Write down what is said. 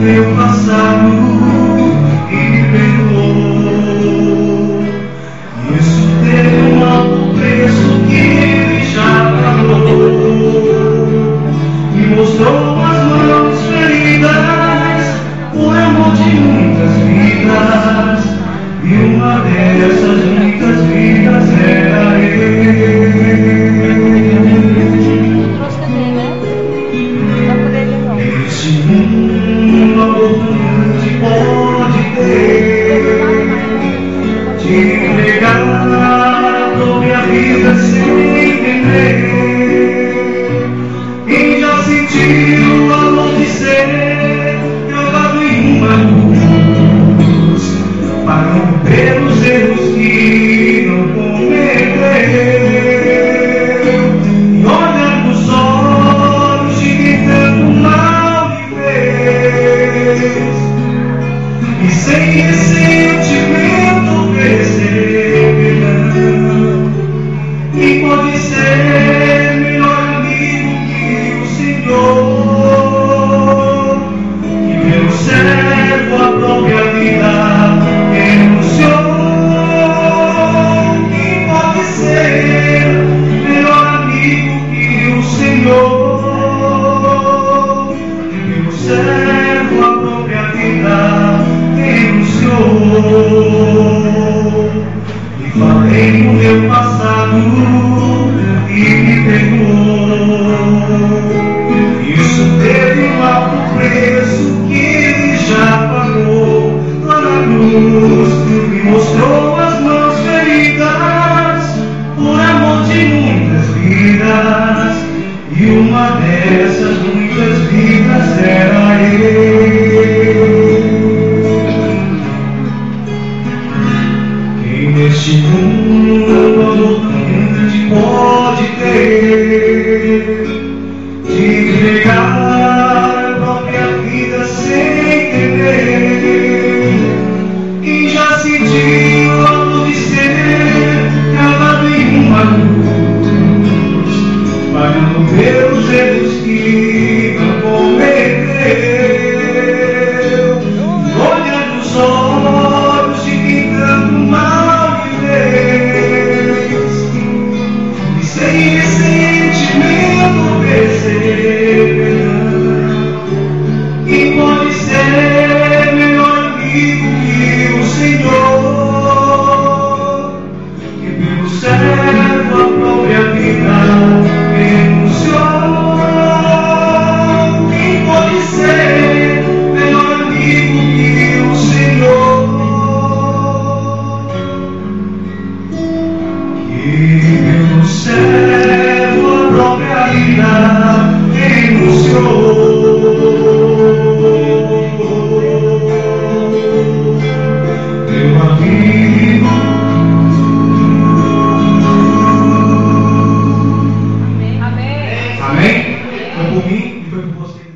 meu passado e me perdoou. Isso teve um alto preço que ele já pagou. Me mostrou as mãos feridas, o amor de muitas vidas, e uma dessas muitas vidas era Esse mundo abundante pode ter te entregar toda minha vida sem entender. Quem já sentiu o amor de ser jogado em uma cruz, pagando pelos erros que não cometeu, e olhar nos olhos de quem tanto mal me fez, e sem ressentimento oferecer perdão. E pode ser melhor amigo que o Senhor, que pelo servo a própria vida renunciou. E pode ser melhor amigo que o Senhor, que pelo servo a própria vida renunciou. E falei no meu passado e me perdoou. Isso teve um alto preço que ele já pagou lá na cruz. Me mostrou as mãos feridas, por amor de muitas vidas, e uma dessas muitas vidas era ele. Quem neste mundo amor grande pode ter de entregar a própria vida sem entender. Quem já sentiu o amor de ser cravado em uma cruz, pagando pelos erros que não cometeu, olhar nos olhos de quem tanto mal me fez, e sem ressentimento oferecer perdão. E pode ser melhor amigo que o Senhor, que pelo servo a própria vida renunciou. E pode ser melhor amigo que o Senhor, que pelo servo a própria vida renunciou. Meu amigo, Amém. amém? Foi por mim e foi por você.